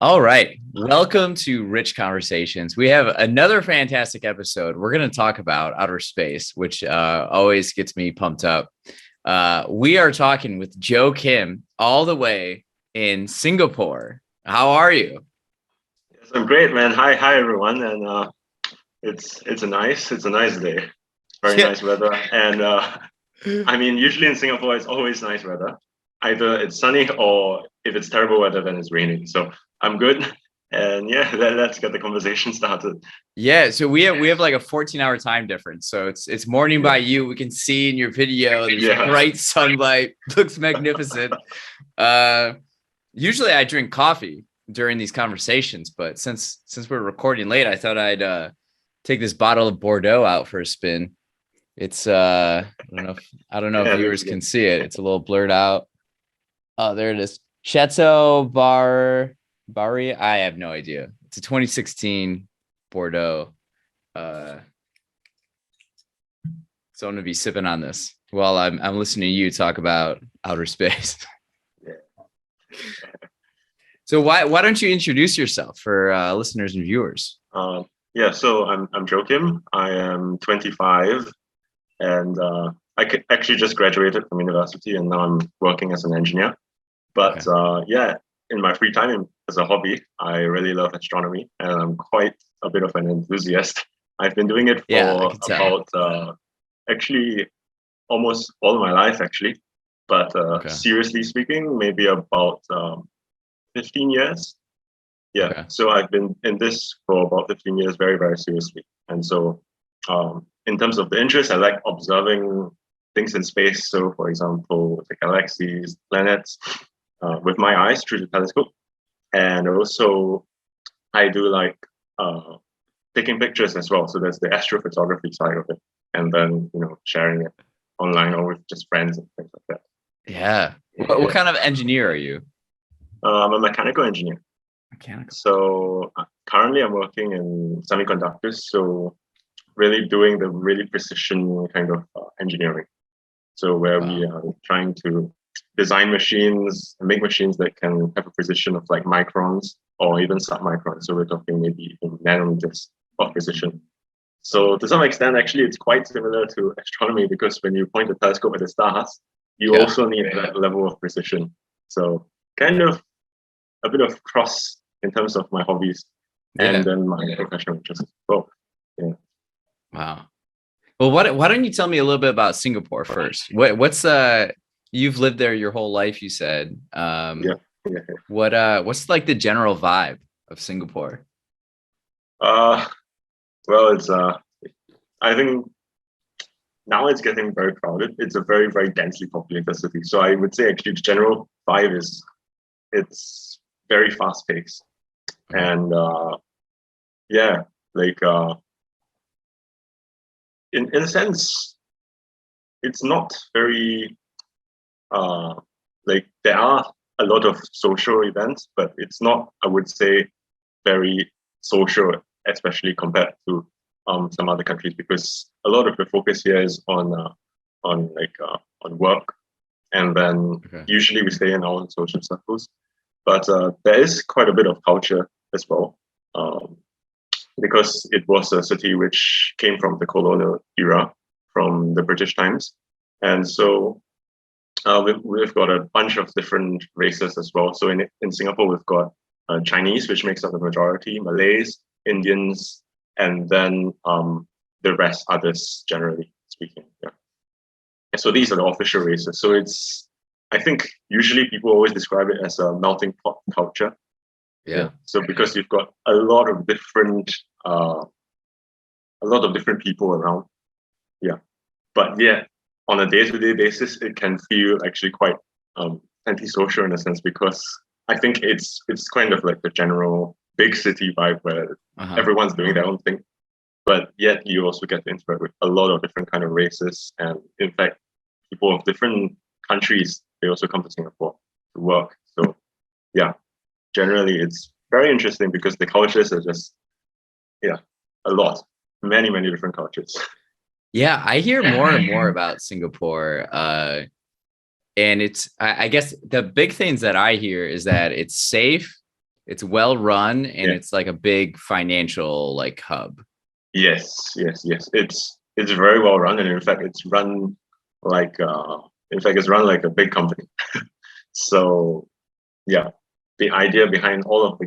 All right. Welcome to Rich Conversations. We have another fantastic episode. We're going to talk about outer space, which always gets me pumped up. We are talking with Joachim all the way in Singapore. How are you? Yes, I'm great, man. Hi, everyone. And it's a nice day, very Yeah. nice weather. And I mean, usually in Singapore, it's always nice weather. Either it's sunny or if it's terrible weather, then it's raining. So I'm good. And yeah, let's get the conversation started. Yeah, so we have like a 14-hour time difference. So it's morning by Yeah, you. We can see in your video there's yeah, bright sunlight, looks magnificent. Uh Usually I drink coffee during these conversations, but since we're recording late, I thought I'd take this bottle of Bordeaux out for a spin. It's I don't know if yeah. Looks viewers good. can see it. It's a little blurred out. Oh, there it is. Chateau Barry. I have no idea. It's a 2016 Bordeaux. Uh, so I'm gonna be sipping on this while I'm listening to you talk about outer space. Yeah. So why don't you introduce yourself for listeners and viewers? Yeah. So I'm Joachim. I am 25, and actually just graduated from university, and now I'm working as an engineer. Okay. But yeah, in my free time as a hobby, I really love astronomy, and I'm quite a bit of an enthusiast. I've been doing it Yeah, I for could tell. about actually almost all of my life, actually. But Okay. seriously speaking, maybe about 15 years. Yeah, Okay. so I've been in this for about 15 years, very, very seriously. And so, in terms of the interest, I like observing things in space. So, for example, the galaxies, planets, with my eyes through the telescope. And also, I do like uh, taking pictures as well. So there's the astrophotography side of it, and then sharing it online or with just friends and things like Yeah. What that. kind of engineer are you? I'm a mechanical engineer. Mechanical. So currently, I'm working in semiconductors. So really doing the really precision kind of engineering. So where we Wow. are trying to design machines, make machines that can have a precision of like microns or even submicrons. So we're talking maybe even nanometers of precision. So to some extent, actually, it's quite similar to astronomy because when you point a telescope at the stars, you Yeah. also need that level of precision. So kind of a bit of cross in terms of my hobbies and Yeah. then my professional interests. So yeah. Wow. Well, why don't you tell me a little bit about Singapore first? What's you've lived there your whole life, you said. Yeah. Yeah. What's like the general vibe of Singapore? Uh, well, it's I think now it's getting very crowded. It's a very, very densely populated city. So I would say actually the general vibe is it's very fast paced. Okay. And yeah, like in a sense, it's not very uh like there are a lot of social events, but it's not, I would say, very social, especially compared to some other countries, because a lot of the focus here is on work, and then Okay. usually we stay in our own social circles. But there is quite a bit of culture as well, um, because it was a city which came from the colonial era, from the British times, and so we've got a bunch of different races as well. So in Singapore, we've got Chinese, which makes up the majority, Malays, Indians, and then the rest, others, generally speaking. Yeah. And so these are the official races. So I think usually people always describe it as a melting pot culture. Yeah. Yeah. So because you've got uh, a lot of different people around. Yeah. But yeah, on a day-to-day basis, it can feel actually quite antisocial in a sense, because I think it's kind of like the general big city vibe where Uh-huh. everyone's doing their own thing, but yet you also get to interact with a lot of different kind of races, and in fact, people of different countries, they also come to Singapore to work. So yeah, generally it's very interesting because the cultures are just, yeah, a lot, many different cultures. Yeah, I hear more and more about Singapore. And I guess the big things that I hear is that it's safe, it's well run and Yeah. it's like a big financial like hub. Yes, yes, yes. It's very well run, and in fact, it's run like it's run like a big company. So yeah, the idea behind all of the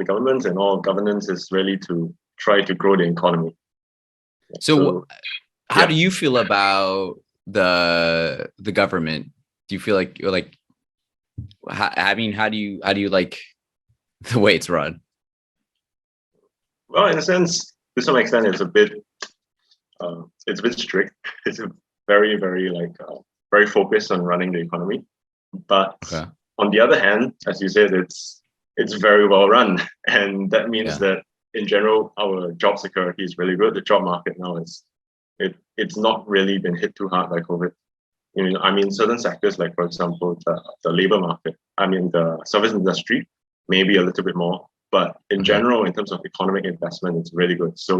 governments and all of governance is really to try to grow the economy. So So how yeah, do you feel about the government? Do you feel like you're like I mean, how do you like the way it's run? well, in a sense, to some extent, it's a bit strict. It's a very like very focused on running the economy. But Okay. on the other hand, as you said, it's very well run, and that means Yeah. that in general, our job security is really good. The job market now it's not really been hit too hard by COVID. I mean, certain sectors like, for example, the labor market. I mean, the service industry, maybe a little bit more, but in Okay. general, in terms of economic investment, it's really good. So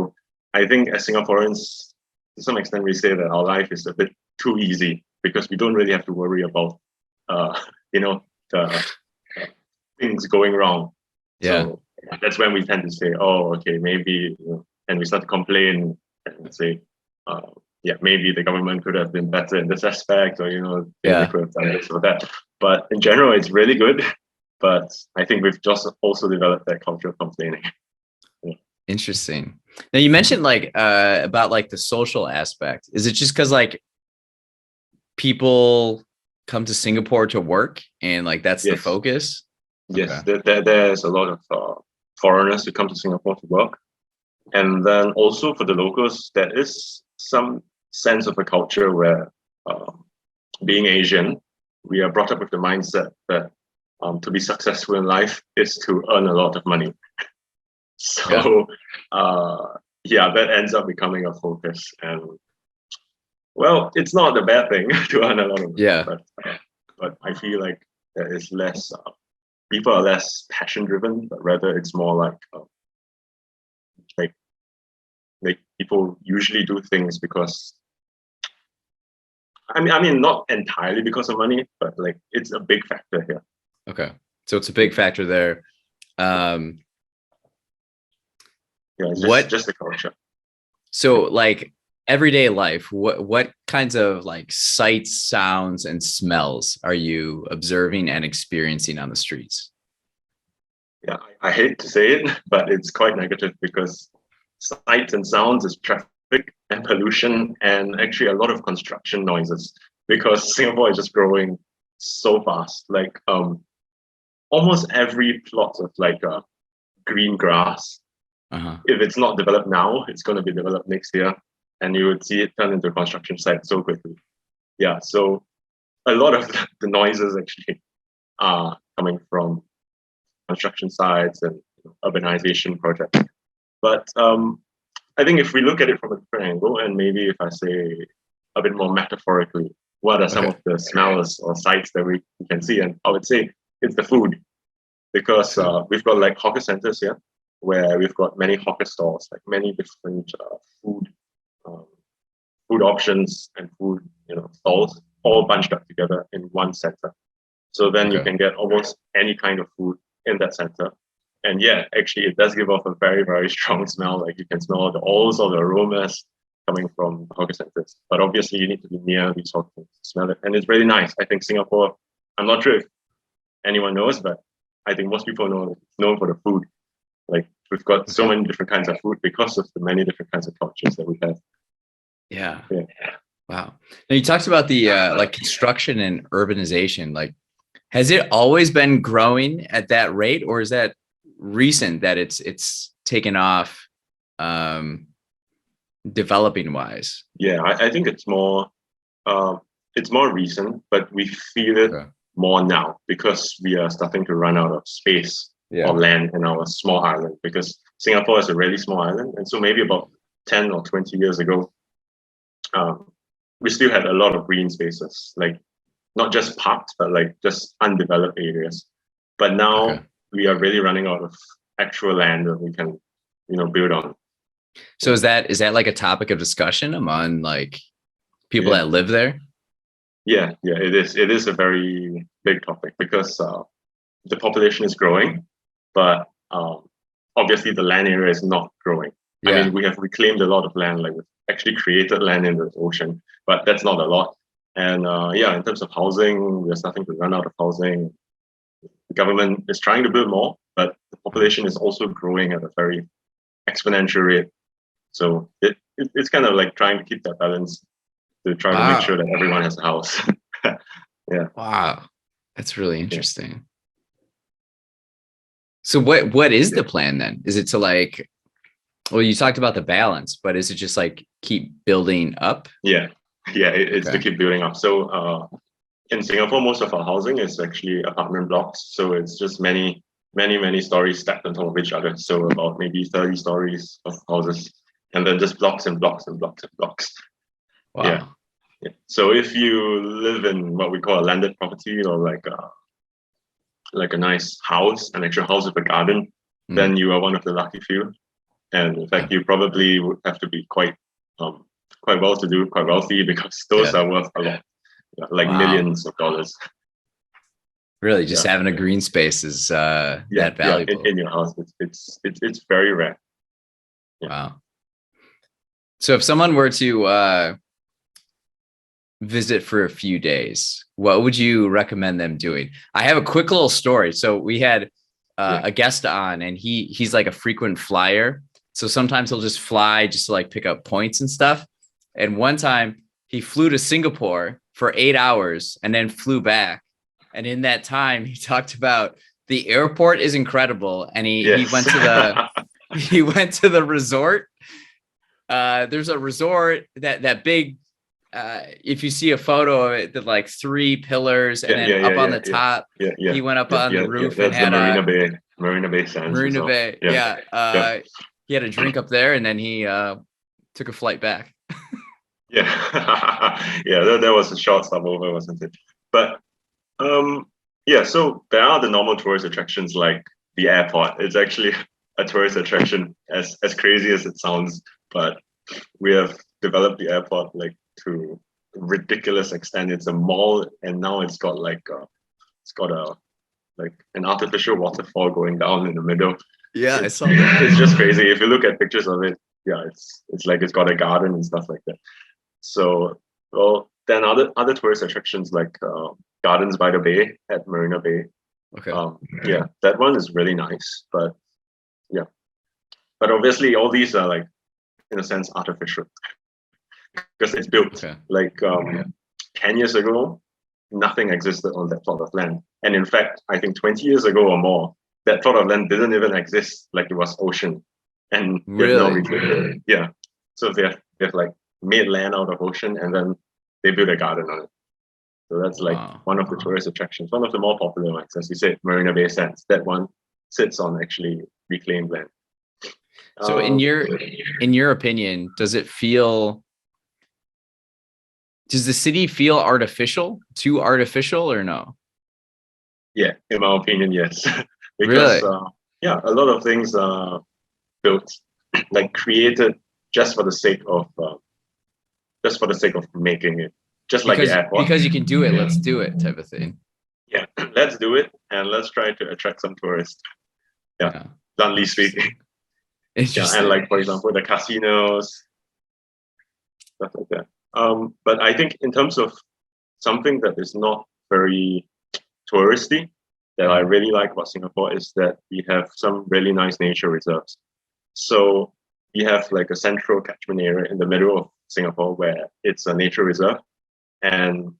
I think as Singaporeans, to some extent, we say that our life is a bit too easy because we don't really have to worry about, uh, you know, the things going wrong. Yeah. So that's when we tend to say, oh, okay, maybe, and we start to complain and say, uh, yeah, maybe the government could have been better in this aspect, or they Yeah. could have done this or that. But in general, it's really good. But I think we've just also developed that culture of complaining. Yeah. Interesting. Now you mentioned like about like the social aspect. Is it just because like people come to Singapore to work and like that's the Yes, focus? Okay. yes. There's a lot of foreigners who come to Singapore to work, and then also for the locals, there is some sense of a culture where, being Asian, we are brought up with the mindset that to be successful in life is to earn a lot of money. Yeah. So, yeah, that ends up becoming a focus. And well, it's not a bad thing to earn a lot of money, Yeah. but I feel like there is less. People are less passion driven, but rather it's more like like people usually do things because I mean, not entirely because of money, but like it's a big factor here. Okay. So it's a big factor there. Um, Yeah, it's just what just the culture. so like everyday life, what kinds of like sights, sounds, and smells are you observing and experiencing on the streets? Yeah, I hate to say it, but it's quite negative because sights and sounds is traffic and pollution and actually a lot of construction noises because Singapore is just growing so fast. Like almost every plot of like green grass, Uh-huh. if it's not developed now, it's going to be developed next year, and you would see it turn into a construction site so quickly. Yeah, so a lot of the noises actually are coming from construction sites and urbanization projects. But I think if we look at it from a different angle, and maybe if I say a bit more metaphorically, what are some Okay. of the smells or sights that we can see? And I would say it's the food, because Food. we've got like hawker centers here where we've got many hawker stalls, like many different um, food options and food stalls all bunched up together in one center. So then you Okay. can get almost any kind of food in that center. And yeah, actually, it does give off a very strong smell. Like you can smell all the aromas coming from hawker centers. But obviously, you need to be near these hawker centers to smell it. And it's really nice. I think Singapore, I'm not sure if anyone knows, but I think most people know it's known for the food. Like we've got so Okay. many different kinds of food because of the many different kinds of cultures that we have. Yeah. Yeah. Wow. Now you talked about the like construction and urbanization. Like, has it always been growing at that rate, or is that recent that it's taken off um developing wise? Yeah, I think it's more recent, but we feel it Okay. more now because we are starting to run out of space or Yeah. land in our small island, because Singapore is a really small island. And so maybe about 10 or 20 years ago, um, we still had a lot of green spaces, like not just parks, but like just undeveloped areas. But Okay. now we are really running out of actual land that we can, build on. So is that like a topic of discussion among like people Yeah. that live there? Yeah, it is. It is a very big topic because the population is growing, but obviously the land area is not growing. Yeah. I mean, we have reclaimed a lot of land, like we've actually created land in the ocean, but that's not a lot. And in terms of housing, we're starting to run out of housing. The government is trying to build more, but the population is also growing at a very exponential rate. So it's kind of like trying to keep that balance to try to make sure that everyone has a house. Yeah. Wow. That's really interesting. Yeah. So what is the plan then? Is it to like, well, you talked about the balance, but is it just like keep building up? Yeah. It's to keep building up. So in Singapore, most of our housing is actually apartment blocks. So it's just many stories stacked on top of each other. So about maybe 30 stories of houses, and then just blocks and blocks and blocks and blocks. Wow. Yeah. So if you live in what we call a landed property, or like a nice house, an actual house with a garden, then you are one of the lucky few. And in fact, you probably would have to be quite well-to-do, quite wealthy, because those are worth a lot, like millions of dollars. Really, just having a green space is that valuable. In your house, it's very rare. Yeah. Wow. So if someone were to visit for a few days, what would you recommend them doing? I have a quick little story. So we had a guest on, and he's like a frequent flyer. So sometimes he'll just fly just to like pick up points and stuff. And one time he flew to Singapore for 8 hours and then flew back. And in that time, he talked about the airport is incredible. And he went to the resort. There's a resort that big, if you see a photo of it, the like 3 pillars, and then up on the top, he went up on the roof and had Marina Bay Sands. Marina Bay. He had a drink up there, and then he took a flight back. That was a short stopover, wasn't it? But so there are the normal tourist attractions like the airport. It's actually a tourist attraction, as crazy as it sounds, but we have developed the airport like to a ridiculous extent. It's a mall, and now it's got an artificial waterfall going down in the middle. I saw that. It's just crazy. If you look at pictures of it, it's like it's got a garden and stuff like that. So, well, then other tourist attractions like Gardens by the Bay at Marina Bay. Okay. That one is really nice, but obviously all these are like, in a sense, artificial, because it's built 10 years ago. Nothing existed on that plot of land, and in fact, I think 20 years ago or more, that plot of land didn't even exist. Like, it was ocean, and really, so they have like made land out of ocean, and then they built a garden on it. So that's like one of the tourist attractions, one of the more popular ones, as you said, Marina Bay Sands. That one sits on actually reclaimed land. So in your opinion, does the city feel artificial, too artificial, or no? Yeah, in my opinion, yes. Because a lot of things are built, like created just for the sake of making it, just like the airport. Because you can do it, let's do it type of thing. Yeah, let's do it, and let's try to attract some tourists. Bluntly speaking. And like, for example, the casinos, stuff like that. But I think in terms of something that is not very touristy, that I really like about Singapore, is that we have some really nice nature reserves. So we have like a central catchment area in the middle of Singapore where it's a nature reserve. And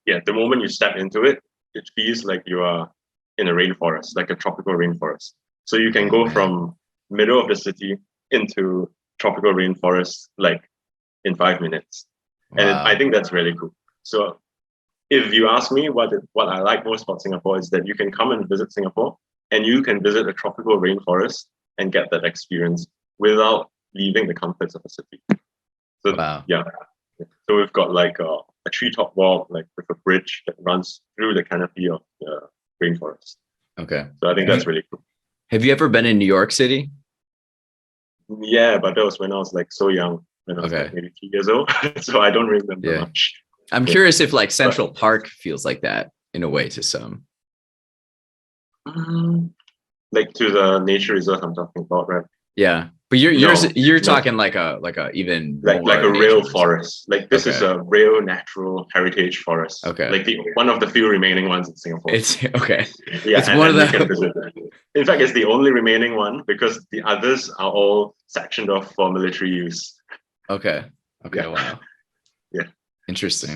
the moment you step into it, it feels like you are in a rainforest, like a tropical rainforest. So you can go from middle of the city into tropical rainforest like in 5 minutes. And I think that's really cool. So if you ask me what I like most about Singapore, is that you can come and visit Singapore, and you can visit a tropical rainforest and get that experience without leaving the comforts of the city. So so we've got like a treetop walk, like with a bridge that runs through the canopy of the rainforest. Okay. So I think that's really cool. Have you ever been in New York City? Yeah, but that was when I was like so young, when I was like maybe 3 years old. So I don't remember much. I'm curious if like Central Park feels like that in a way to some. Like to the nature reserve I'm talking about, right? Yeah, but No, you're no. talking like a even Like more a nature real reserve. forest. Like this is Okay. a real natural heritage forest. Okay. Like the one of the few remaining ones in Singapore. It's okay. Yeah, It's one of and you can the visit that. In fact, it's the only remaining one because the others are all sectioned off for military use. okay. Okay. Yeah, Wow. yeah. Interesting.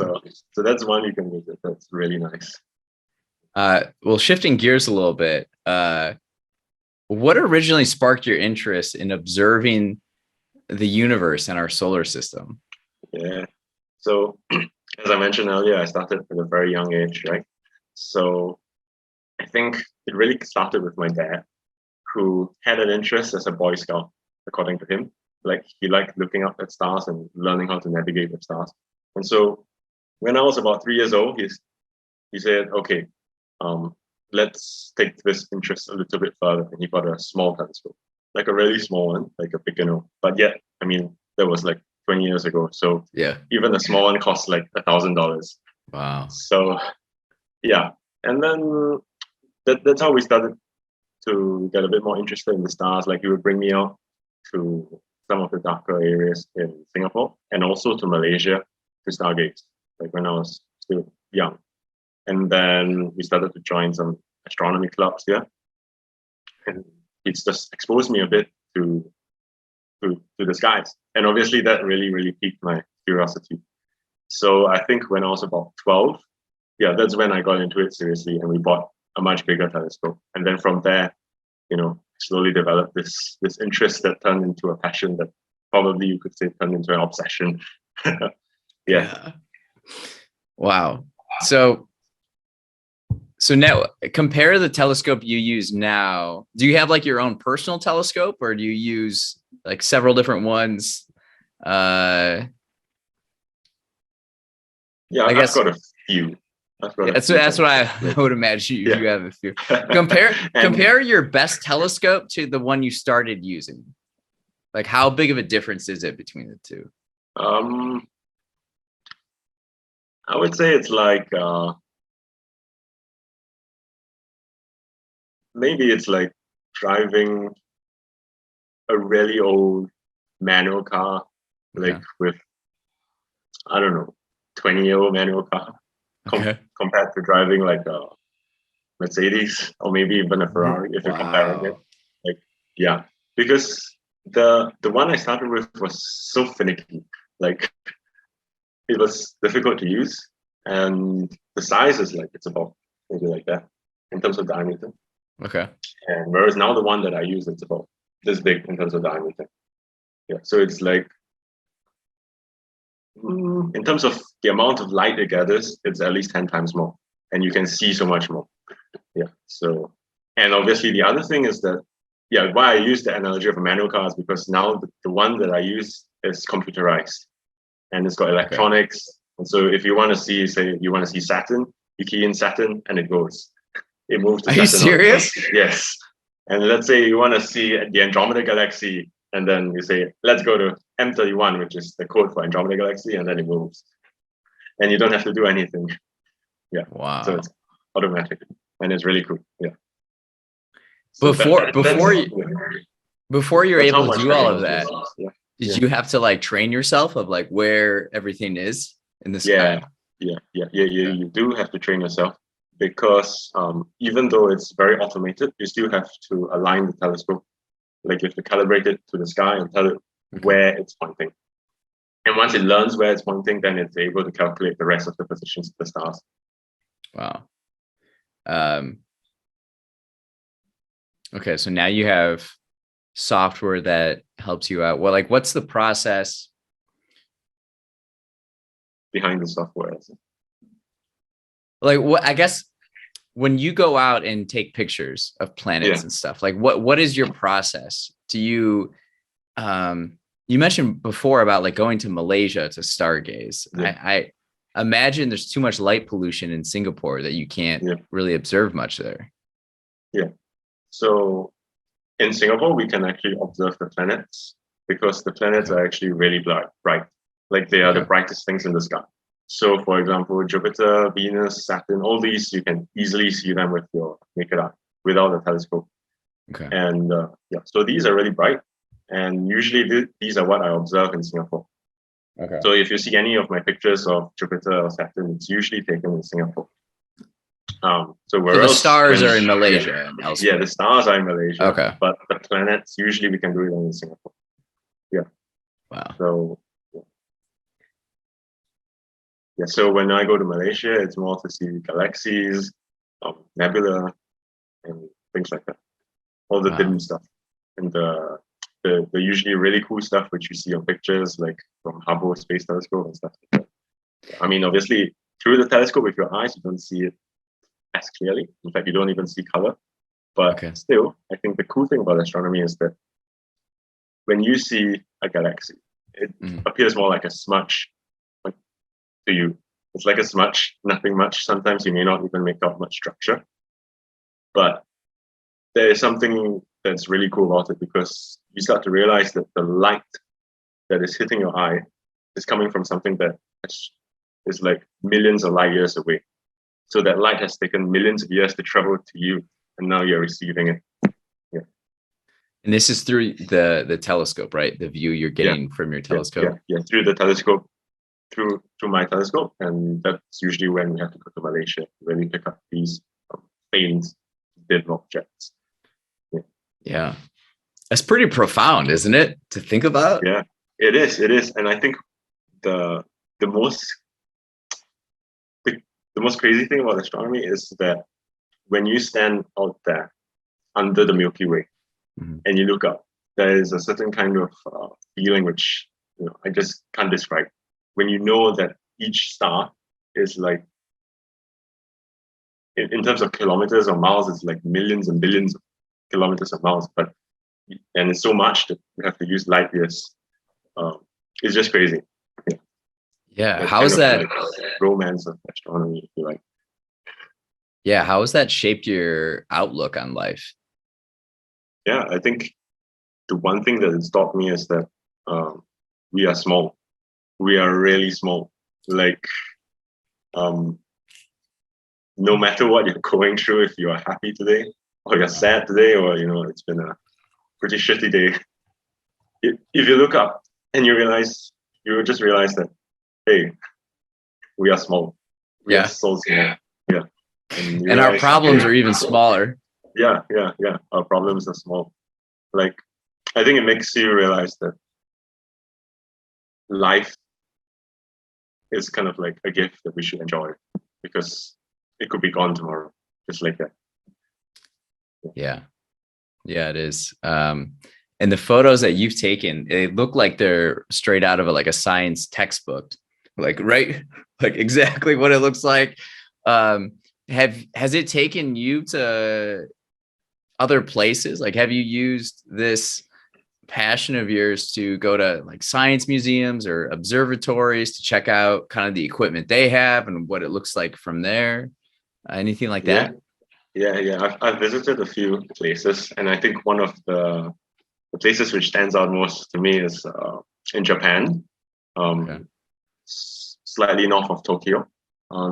So that's one you can visit. That's really nice. Well, shifting gears a little bit, what originally sparked your interest in observing the universe and our solar system? Yeah. So as I mentioned earlier, I started at a very young age, right? So I think it really started with my dad, who had an interest as a Boy Scout, according to him. Like he liked looking up at stars and learning how to navigate with stars. And so when I was about 3 years old, he said, okay, um, let's take this interest a little bit further. And he bought a small telescope, like a really small one, like a Picanoo. But yet, I mean, that was like 20 years ago. So Yeah. even the small one cost like $1,000. Wow. So yeah. And then that's how we started to get a bit more interested in the stars. Like he would bring me out to some of the darker areas in Singapore and also to Malaysia to stargaze, like when I was still young. And then we started to join some astronomy clubs here. And it's just exposed me a bit to the skies. And obviously that really, really piqued my curiosity. So I think when I was about 12, yeah, that's when I got into it seriously and we bought a much bigger telescope. And then from there, slowly developed this interest that turned into a passion that probably you could say turned into an obsession. Yeah. Wow. So now compare the telescope you use now. Do you have like your own personal telescope or do you use like several different ones? Yeah, I I've guess got a few. I've got a that's few what I telescopes. would imagine you, Yeah. you have a few. Compare And compare your best telescope to the one you started using. Like how big of a difference is it between the two? I would say it's like maybe it's like driving a really old manual car, like Okay. with I don't know, 20-year-old manual car Okay. compared to driving like a Mercedes or maybe even a Ferrari if you're comparing it. Wow. Like, yeah, because the one I started with was so finicky. Like it was difficult to use, and the size is like it's about maybe like that in terms of diameter. Okay. And whereas now the one that I use, it's about this big in terms of diameter. Yeah, so it's like in terms of the amount of light it gathers, it's at least 10 times more, and you can see so much more. Yeah. So, and obviously the other thing is that, yeah, why I use the analogy of a manual car is because now the one that I use is computerized and it's got Okay. electronics. And so if you want to see, say, you want to see Saturn, you key in Saturn and it goes. It moves to Are you Saturn. serious? Yes. And let's say you want to see the Andromeda Galaxy, and then you say, let's go to M31, which is the code for Andromeda Galaxy, and then it moves. And you don't have to do anything. Yeah. So Wow. it's automatic. And it's really cool. Yeah. So Before you're that's how able to much do all of technology is that, used. Yeah. did Yeah. you have to like train yourself of like where everything is in the Yeah. sky? Yeah. Okay. You do have to train yourself because even though it's very automated, you still have to align the telescope. Like you have to calibrate it to the sky and tell it Okay. where it's pointing. And once it learns where it's pointing, then it's able to calculate the rest of the positions of the stars. Wow. Um, okay. So now you have software that helps you out. Well, like what's the process? Behind the software. Like what I guess when you go out and take pictures of planets Yeah. and stuff, like what is your process? Do you you mentioned before about like going to Malaysia to stargaze. Yeah. I imagine there's too much light pollution in Singapore that you can't really observe much there. Yeah. So in Singapore, we can actually observe the planets because the planets are actually really bright. Like they are the brightest things in the sky. So for example, Jupiter, Venus, Saturn, all these, you can easily see them with your naked eye without a telescope. Okay. And yeah, so these are really bright. And usually these are what I observe in Singapore. Okay. So if you see any of my pictures of Jupiter or Saturn, it's usually taken in Singapore. So where So the else? stars are in Malaysia and Yeah, elsewhere. the stars are in Malaysia, Okay. but the planets usually we can do it in Singapore. Yeah. Wow. So yeah, so when I go to Malaysia, it's more to see galaxies, nebula, and things like that. All the Wow. dim stuff, and the usually really cool stuff which you see on pictures, like from Hubble Space Telescope and stuff like that. I mean, obviously, through the telescope with your eyes, you don't see it as clearly. In fact, you don't even see color. But Okay. still, I think the cool thing about astronomy is that when you see a galaxy, it appears more like a smudge to you. It's like a smudge, nothing much. Sometimes you may not even make out much structure. But there is something that's really cool about it because you start to realize that the light that is hitting your eye is coming from something that is like millions of light years away. So that light has taken millions of years to travel to you, and now you're receiving it. Yeah. And this is through the telescope, right? The view you're getting from your telescope. Yeah. Through the telescope, through my telescope, and that's usually when we have to go to Malaysia to really pick up these faint dim objects. Yeah. That's pretty profound, isn't it? To think about? Yeah, it is. It is. And I think the the most the most crazy thing about astronomy is that when you stand out there under the Milky Way and you look up, there is a certain kind of feeling which I just can't describe. When you know that each star is like, in terms of kilometers or miles, it's like millions and billions of kilometers of miles, and it's so much that you have to use light years. It's just crazy. Yeah. That's How's that? like romance of astronomy, if you like. Yeah. How has that shaped your outlook on life? Yeah, I think the one thing that has taught me is that we are small. We are really small. Like, no matter what you're going through, if you are happy today or you're sad today, or it's been a pretty shitty day, if you look up and you just realize that, hey, we are small. We are so small. Yeah. And you And our realize, problems are even smaller. Yeah. Our problems are small. Like, I think it makes you realize that life is kind of like a gift that we should enjoy because it could be gone tomorrow, just like that. Yeah, it is. And the photos that you've taken, they look like they're straight out of like a science textbook, like like exactly what it looks like. Has it taken you to other places? Like, have you used this passion of yours to go to like science museums or observatories to check out kind of the equipment they have and what it looks like from there? Anything like that? Yeah. I've visited a few places, and I think one of the places which stands out most to me is in Japan, slightly north of Tokyo.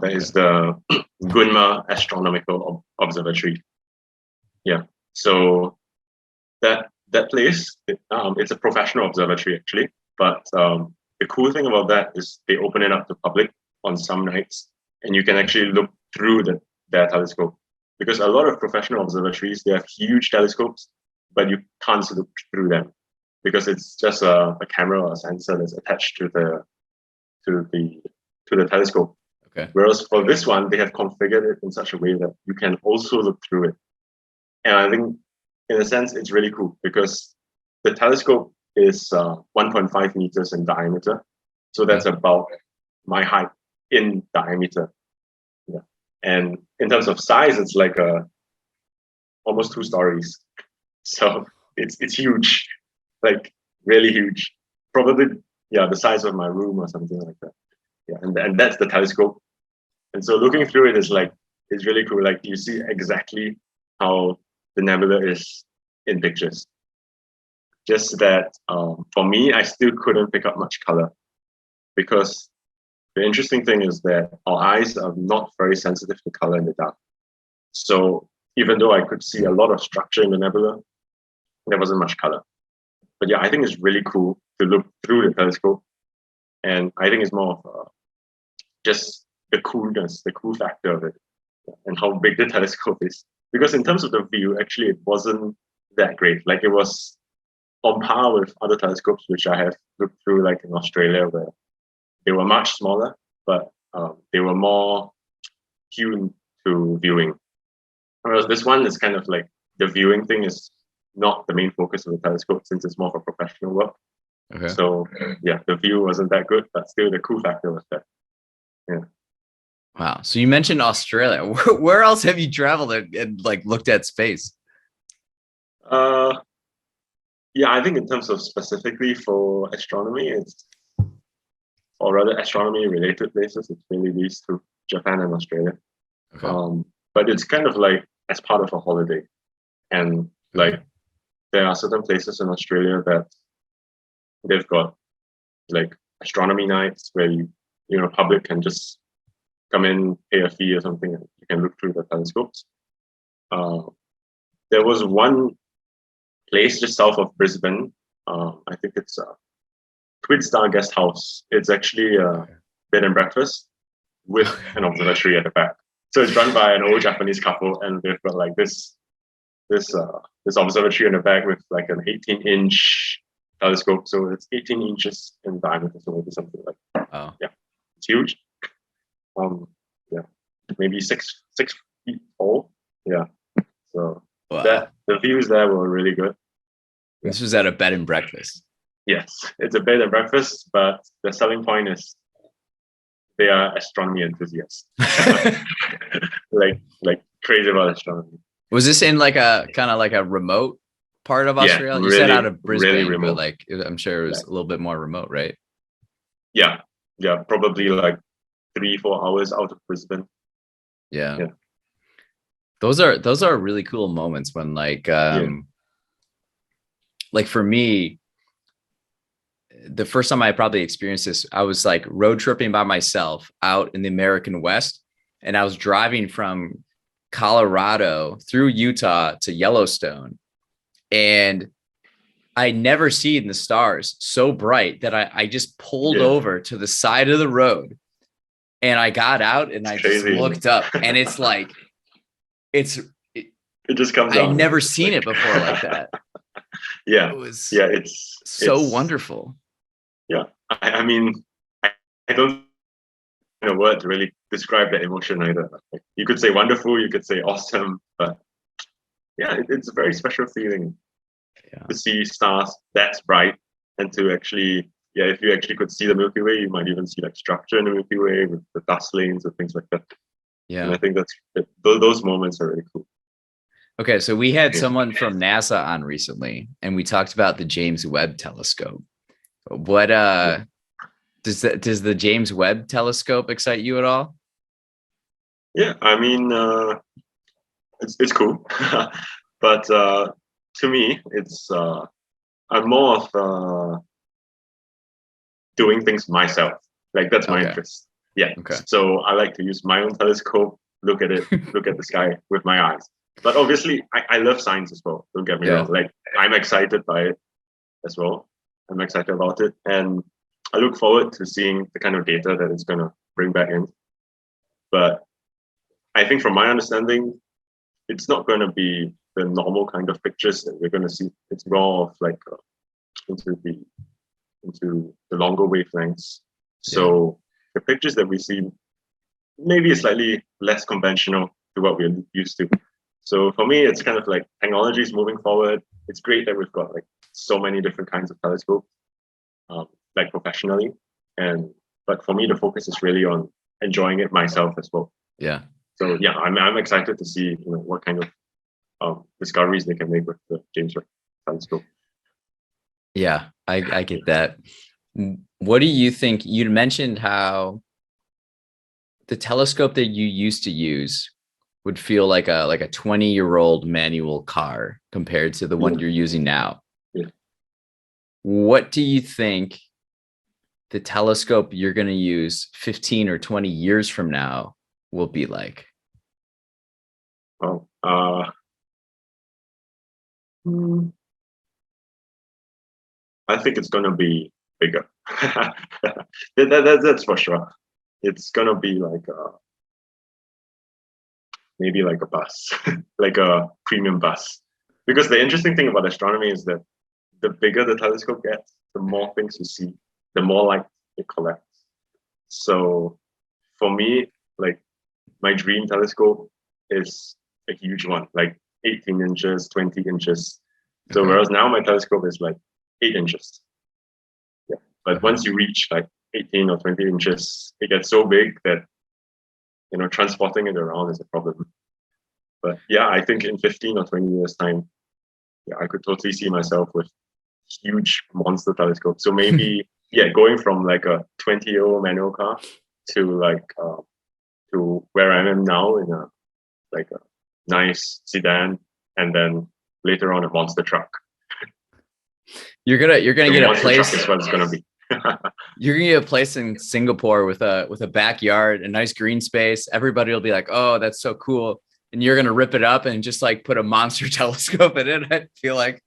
There is the Gunma Astronomical Observatory. Yeah, so that place, it's a professional observatory actually, but the cool thing about that is they open it up to public on some nights, and you can actually look through their telescope, because a lot of professional observatories, they have huge telescopes, but you can't look through them because it's just a camera or a sensor that's attached to the telescope. Okay. Whereas for this one, they have configured it in such a way that you can also look through it. And I think, in a sense, it's really cool because the telescope is 1.5 meters in diameter. So that's about my height in diameter. Yeah. And in terms of size, it's like almost 2 stories. So it's huge, like really huge. Probably, the size of my room or something like that. Yeah, and that's the telescope. And so looking through it is like, it's really cool. Like, you see exactly how the nebula is in pictures. Just that for me, I still couldn't pick up much color, because the interesting thing is that our eyes are not very sensitive to color in the dark. So even though I could see a lot of structure in the nebula, there wasn't much color. But yeah, I think it's really cool to look through the telescope. And I think it's more of just the coolness, the cool factor of it, and how big the telescope is. Because in terms of the view, actually, it wasn't that great. Like, it was on par with other telescopes, which I have looked through, like in Australia, where they were much smaller, but they were more tuned to viewing. Whereas this one is kind of like, the viewing thing is not the main focus of the telescope, since it's more for professional work. Okay. So yeah, the view wasn't that good, but still the cool factor was there. Yeah. Wow. So you mentioned Australia. Where else have you traveled and like looked at space? Yeah, I think in terms of specifically for astronomy, or rather astronomy related places, it's really these two, Japan and Australia. Okay. But it's kind of like as part of a holiday. And like, there are certain places in Australia that they've got like astronomy nights where public can just come in, pay a fee or something, and you can look through the telescopes. There was one place just south of Brisbane. I think it's Twin Star Guest House. It's actually a bed and breakfast with an observatory at the back. So it's run by an old Japanese couple, and they've got like this observatory in the back with like an 18-inch telescope. So it's 18 inches in diameter, so maybe something like that. Oh. Yeah, it's huge. Yeah, maybe six feet tall. Yeah. So Wow. the views there were really good. This was at a bed and breakfast. Yes, it's a bed and breakfast, but the selling point is they are astronomy enthusiasts. like crazy about astronomy. Was this in like a kind of like a remote part of Australia? You said out of Brisbane, really remote. But like I'm sure it was a little bit more remote, right? Yeah, probably like 3-4 hours out of Brisbane. Yeah. Those are really cool moments when like for me, the first time I probably experienced this, I was like road tripping by myself out in the American West, and I was driving from Colorado through Utah to Yellowstone, and I never seen the stars so bright that I just pulled over to the side of the road, and I got out and I just looked up, and it's like it just comes I'd never seen it before like that. Yeah, it was it's so wonderful. Yeah, I mean, I don't know a word to really describe that emotion either. Like, you could say wonderful, you could say awesome, but yeah, it's a very special feeling to see stars that bright, and to actually, if you actually could see the Milky Way, you might even see like structure in the Milky Way with the dust lanes and things like that. Yeah, and I think those moments are really cool. Okay, so we had someone from NASA on recently, and we talked about the James Webb telescope. What does the James Webb telescope excite you at all? Yeah, I mean, it's cool, but to me, it's I'm more of doing things myself. Like, that's my interest. Yeah. Okay. So I like to use my own telescope, look at it, look at the sky with my eyes. But obviously, I love science as well. Don't get me wrong. Like, I'm excited by it as well. I'm excited about it, and I look forward to seeing the kind of data that it's going to bring back in. But I think, from my understanding, it's not going to be the normal kind of pictures that we're going to see. It's more of like into the longer wavelengths. So the pictures that we see maybe is slightly less conventional to what we're used to. So for me, it's kind of like technology is moving forward. It's great that we've got like so many different kinds of telescopes, like professionally. But for me, the focus is really on enjoying it myself as well. Yeah. So yeah, I'm excited to see what kind of discoveries they can make with the James Webb telescope. Yeah, I get that. What do you think? You mentioned how the telescope that you used to use would feel like a 20-year-old manual car compared to the one you're using now. Yeah. What do you think the telescope you're going to use 15 or 20 years from now will be like? Oh, Uh, hmm, I think it's gonna be bigger. That's for sure. It's gonna be like maybe like a bus, like a premium bus. Because the interesting thing about astronomy is that the bigger the telescope gets, the more things you see, the more light it collects. So for me, like my dream telescope is a huge one, like 18 inches, 20 inches. So Okay. whereas now my telescope is like 8 inches. Yeah. But Okay. once you reach like 18 or 20 inches, it gets so big that transporting it around is a problem. But yeah, I think in 15 or 20 years time, yeah, I could totally see myself with huge monster telescope. So maybe yeah, going from like a 20-year-old manual car to like to where I am now in a like a nice sedan, and then later on a monster truck. You're gonna The get a monster truck place. is what it's gonna be. You're gonna get a place in Singapore with a backyard, a nice green space. Everybody will be like, "Oh, that's so cool," and you're gonna rip it up and just like put a monster telescope in it. I feel like.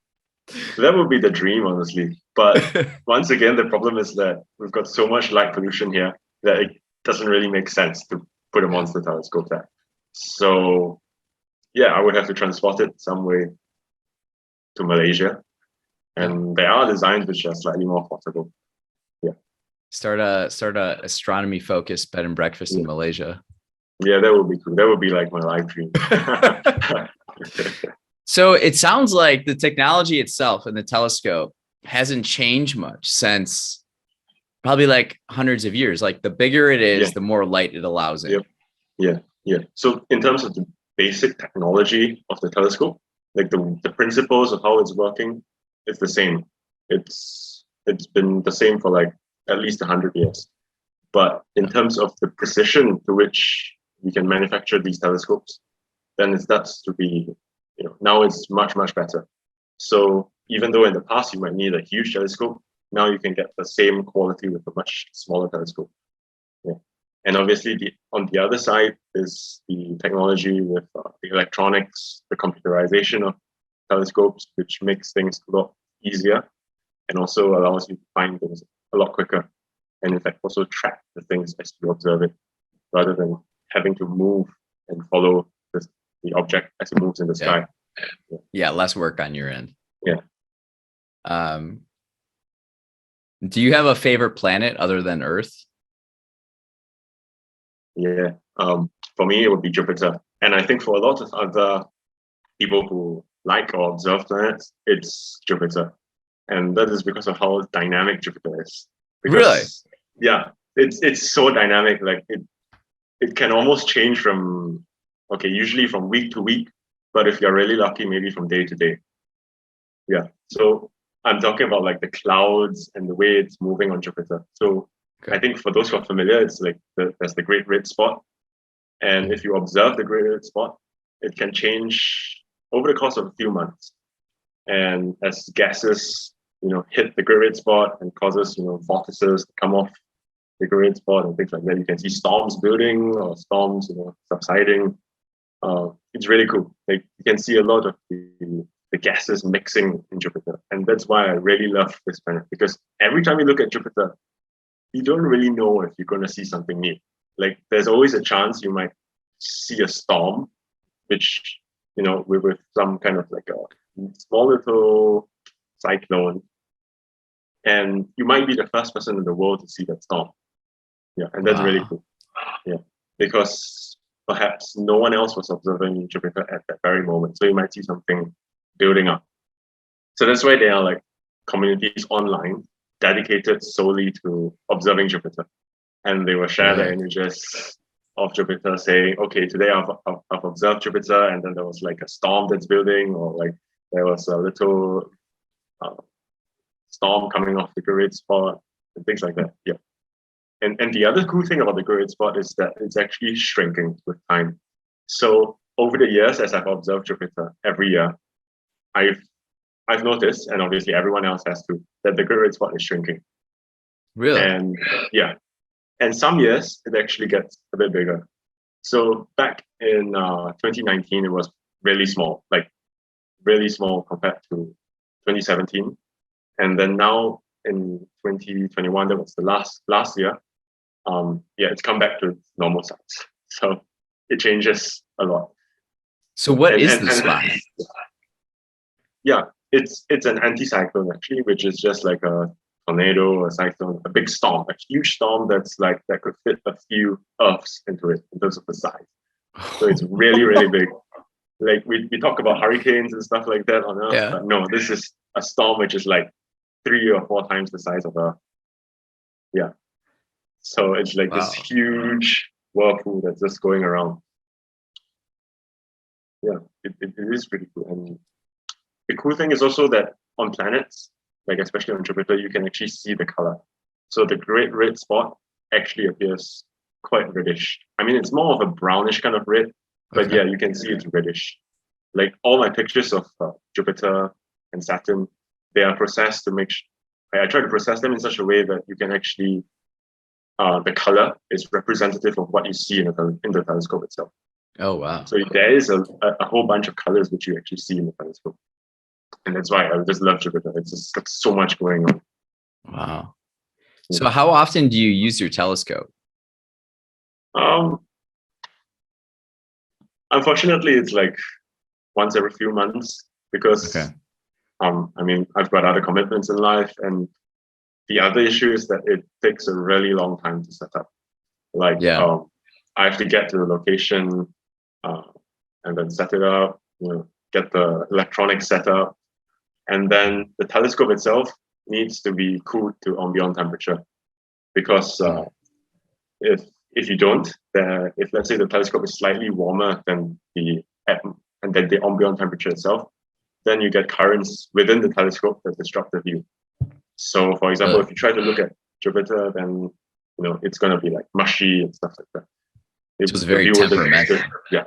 That would be the dream, honestly. But once again, the problem is that we've got so much light pollution here that it doesn't really make sense to put a Yeah. monster telescope there. So yeah, I would have to transport it some way to Malaysia, Yeah. and there are designs which are slightly more affordable. Yeah, Start a astronomy focused bed and breakfast in yeah, Malaysia. yeah. That would be cool. That would be like my life dream. So it sounds like the technology itself and the telescope hasn't changed much since probably like hundreds of years. Like the bigger it Yeah, is, the more light it allows in. yep, yeah, yeah. So in terms of the basic technology of the telescope, like the principles of how it's working, it's the same. It's been the same for like at least 100 years. But in terms of the precision to which we can manufacture these telescopes, then it starts to be, now it's much better. So even though in the past you might need a huge telescope, now you can get the same quality with a much smaller telescope. Yeah. And obviously, on the other side is the technology with the electronics, the computerization of telescopes, which makes things a lot easier and also allows you to find things a lot quicker. And in fact, also track the things as you observe it, rather than having to move and follow the object as it moves in the Yeah. sky. Yeah. Less work on your end. Yeah. Um, do you have a favorite planet other than Earth? Yeah. For me, it would be Jupiter. And I think for a lot of other people who like or observe planets, it's Jupiter. And that is because of how dynamic Jupiter is. Really? Because yeah, it's so dynamic. Like it can almost change from usually from week to week, but if you're really lucky, maybe from day to day. Yeah. So I'm talking about like the clouds and the way it's moving on Jupiter. So I Okay. think for those who are familiar, it's like there's the Great Red Spot. And if you observe the Great Red Spot, it can change over the course of a few months. And as gases, hit the Great Red Spot and causes, vortices to come off the Great Red Spot and things like that, you can see storms building or storms, subsiding. It's really cool. Like you can see a lot of the gases mixing in Jupiter, and that's why I really love this planet, because every time you look at Jupiter, you don't really know if you're going to see something new. Like there's always a chance you might see a storm, which with some kind of like a small little cyclone, and you might be the first person in the world to see that storm. Yeah, and that's really Wow. cool. Yeah, because perhaps no one else was observing Jupiter at that very moment. So you might see something building up. So that's why there are like communities online dedicated solely to observing Jupiter. And they will share their Really? images of Jupiter saying, okay, today I've observed Jupiter, and then there was like a storm that's building, or like there was a little uh, storm coming off the Great Spot, and things like that. Yeah. And the other cool thing about the Great Spot is that it's actually shrinking with time. So over the years, as I've observed Jupiter every year, I've I've noticed, and obviously everyone else has to, that the Great Red Spot is shrinking. Really? And yeah, and some years it actually gets a bit bigger. So back in 2019, it was really small, like really small compared to 2017. And then now in 2021, that was the last year. It's come back to its normal size. So it changes a lot. So what is the spot? Yeah, it's an anticyclone actually, which is just like a tornado, a cyclone, a big storm, a huge storm that could fit a few Earths into it in terms of the size. So it's really, really big. Like we talk about hurricanes and stuff like that on Earth, but no, this is a storm which is like 3 or 4 times the size of Earth. Yeah. So it's like this huge whirlpool that's just going around. Yeah, it is pretty cool. And the cool thing is also that on planets, like especially on Jupiter, you can actually see the color. So the great red spot actually appears quite reddish. I mean, it's more of a brownish kind of red, but yeah, you can see it's reddish. Like all my pictures of Jupiter and Saturn, they are processed to make I try to process them in such a way that you can actually, the color is representative of what you see in the telescope itself. Oh, wow. So there is a whole bunch of colors which you actually see in the telescope. And that's why I just love Jupiter. It's just like so much going on. Wow. So how often do you use your telescope? Unfortunately, it's like once every few months because I mean, I've got other commitments in life, and the other issue is that it takes a really long time to set up. Like, I have to get to the location and then set it up, get the electronics set up, and then the telescope itself needs to be cooled to ambient temperature, because if you don't, if let's say the telescope is slightly warmer than the ambient temperature itself, then you get currents within the telescope that disrupt the view. So, for example, if you try to look at Jupiter, then it's going to be like mushy and stuff like that. It's very temperamental. Yeah,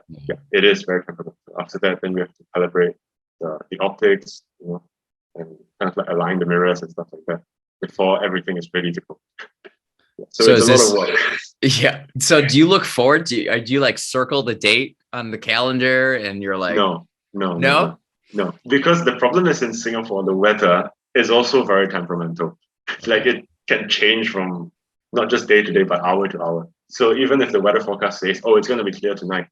it is very temperamental. After that, then we have to calibrate the optics, and kind of like align the mirrors and stuff like that before everything is ready to go. So it's a lot of work. Yeah. So do you look forward? Do you like circle the date on the calendar and you're like, no, because the problem is in Singapore, the weather is also very temperamental. Like it can change from not just day to day, but hour to hour. So even if the weather forecast says, "Oh, it's going to be clear tonight,"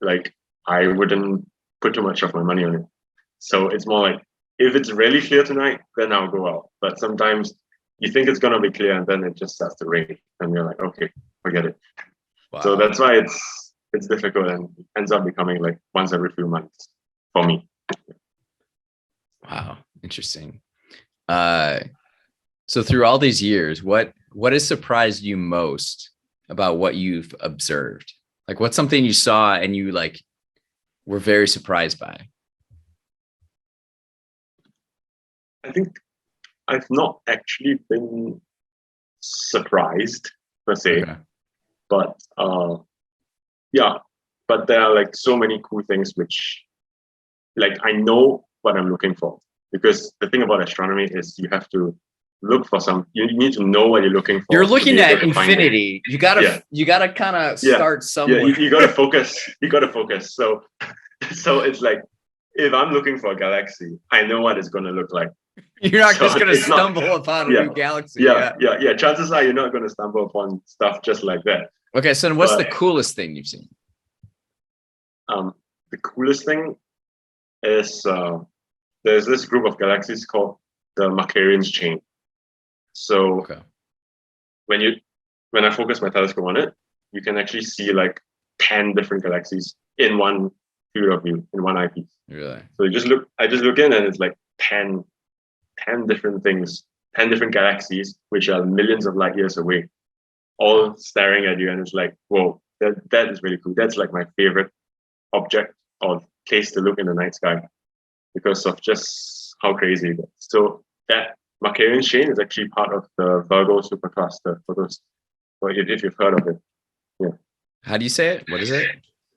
like I wouldn't put too much of my money on it. So it's more like, if it's really clear tonight, then I'll go out. But sometimes you think it's going to be clear and then it just starts to rain, and you're like, okay, forget it. Wow. So that's why it's difficult and ends up becoming like once every few months for me. Wow, interesting. So through all these years, what has surprised you most about what you've observed? Like, what's something you saw and you like were very surprised by? I think I've not actually been surprised per se, but but there are like so many cool things which, like, I know what I'm looking for, because the thing about astronomy is you have to look for you need to know what you're looking for. You're looking at infinity. You gotta kind of start somewhere. Yeah, you gotta focus. So it's like, if I'm looking for a galaxy, I know what it's gonna look like. You're not just going to stumble upon a new galaxy. Yeah. Chances are you're not going to stumble upon stuff just like that. Okay, so what's the coolest thing you've seen? The coolest thing is there's this group of galaxies called the Markarian's chain. So when I focus my telescope on it, you can actually see like 10 different galaxies in one field of view, in one eyepiece. Really? So I just look in and it's like 10 different things, 10 different galaxies, which are millions of light years away, all staring at you. And it's like, whoa, that is really cool. That's like my favorite object or place to look in the night sky, because of just how crazy it is. So that Markarian chain is actually part of the Virgo supercluster, if you've heard of it. Yeah. How do you say it? What is it?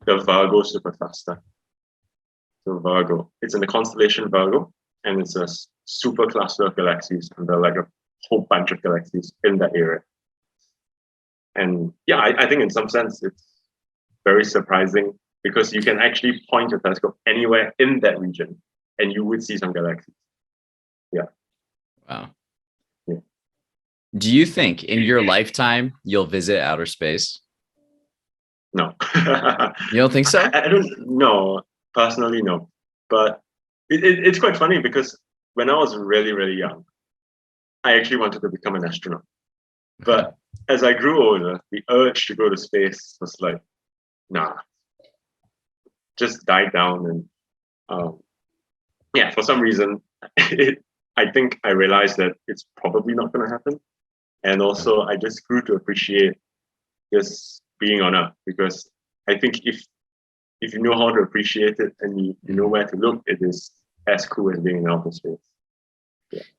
The Virgo supercluster. So Virgo, it's in the constellation Virgo, and it's a super cluster of galaxies, and there are like a whole bunch of galaxies in that area. And yeah, I think in some sense it's very surprising because you can actually point your telescope anywhere in that region and you would see some galaxies. Yeah. Wow. Yeah. Do you think in your lifetime you'll visit outer space? No. You don't think so? I don't know. Personally, no. But it's quite funny because when I was really, really young, I actually wanted to become an astronaut. But as I grew older, the urge to go to space was like, nah, just died down. And yeah, for some reason, I think I realized that it's probably not going to happen. And also, I just grew to appreciate just being on Earth, because I think if you know how to appreciate it and you know where to look, it is as cool as being in outer space.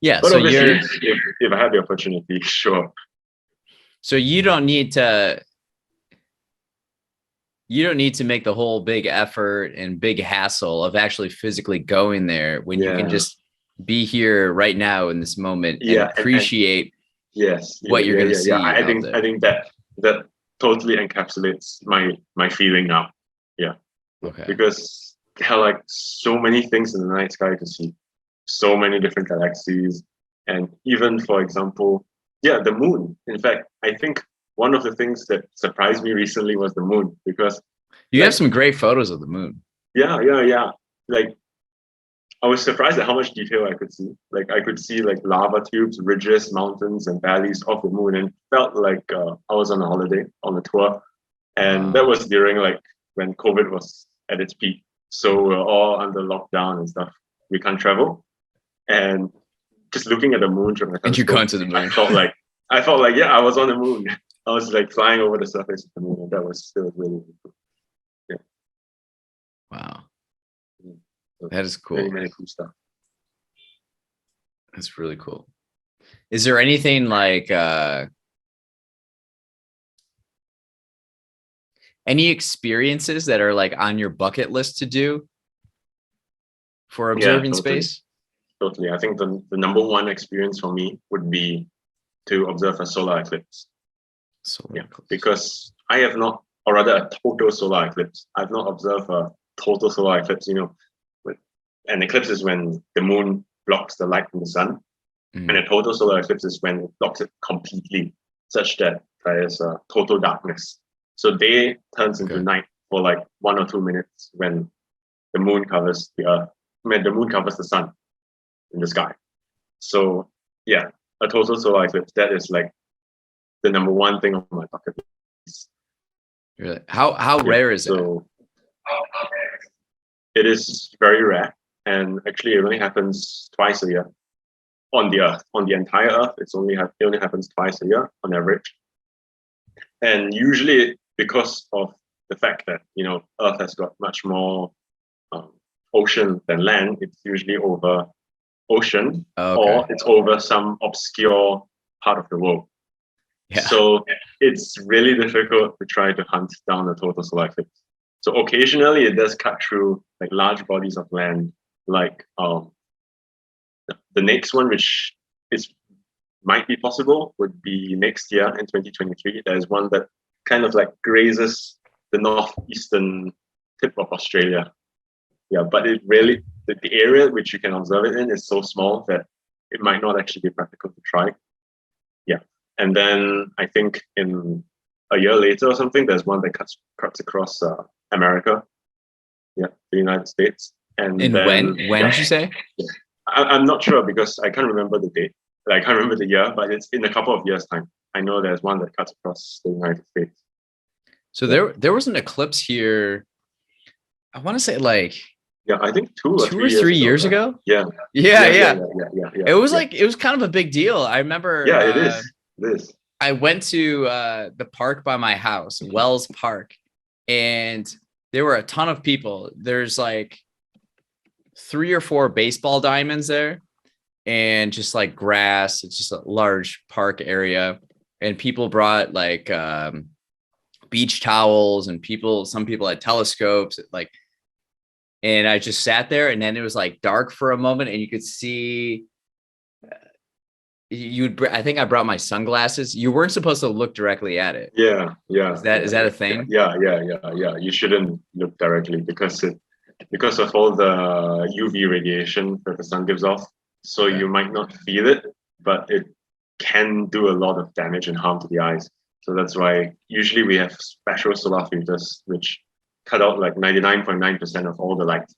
Yeah. But So obviously, if I had the opportunity, sure. So you don't need to make the whole big effort and big hassle of actually physically going there when you can just be here right now in this moment and appreciate what you're going to see. I think that totally encapsulates my feeling now. Yeah. Okay. Because there are like so many things in the night sky to see, so many different galaxies, and even, for example, the moon. In fact, I think one of the things that surprised me recently was the moon, because you have some great photos of the moon. Yeah. Like, I was surprised at how much detail I could see. Like, I could see like lava tubes, ridges, mountains, and valleys of the moon, and felt like I was on a holiday, on a tour. And that was during like when COVID was at its peak. So we're all under lockdown and stuff. We can't travel. And just looking at the moon from the telescope, and you gone to the moon. I felt like I was on the moon. I was like flying over the surface of the moon, and that was still really cool. Yeah. Wow. So that is cool. Many cool stuff. That's really cool. Is there anything like any experiences that are like on your bucket list to do for observing space? Totally. I think the number one experience for me would be to observe a solar eclipse. Because I have not, or rather a total solar eclipse. I've not observed a total solar eclipse. An eclipse is when the moon blocks the light from the sun, and a total solar eclipse is when it blocks it completely, such that there is a total darkness. So day turns into night for like 1 or 2 minutes when the moon covers the earth. The moon covers the sun in the sky. So yeah, a total solar eclipse, that is like the number one thing on my bucket list. Really? How rare is it? It is very rare, and actually it only happens twice a year on the earth. On the entire earth, it only happens twice a year on average. And usually, because of the fact that earth has got much more ocean than land, it's usually over ocean, or it's over some obscure part of the world. So it's really difficult to try to hunt down a total solar eclipse. So occasionally it does cut through like large bodies of land, like the next one, which might be possible, would be next year in 2023. There's one that kind of like grazes the northeastern tip of Australia. Yeah, but it really, the area which you can observe it in is so small that it might not actually be practical to try. Yeah. And then I think in a year later or something, there's one that cuts across America. Yeah, the United States. And then, when did you say? I'm not sure because I can't remember the date. I can't remember the year, but it's in a couple of years' time. I know there's one that cuts across the United States. So there was an eclipse here. I want to say like I think 2 or 3 years ago. Yeah. It was like it was kind of a big deal. I remember. Yeah, it is. It is. I went to the park by my house, Wells Park, and there were a ton of people. There's like 3 or 4 baseball diamonds there, and just like grass. It's just a large park area, and people brought like beach towels, and some people had telescopes, like. And I just sat there, and then it was like dark for a moment, and you could see I think I brought my sunglasses. You weren't supposed to look directly at it. Yeah, yeah. Is that a thing? Yeah. You shouldn't look directly because of all the UV radiation that the sun gives off. So Okay. you might not feel it, but it can do a lot of damage and harm to the eyes. So that's why usually we have special solar filters which cut out like 99.9% of all the light.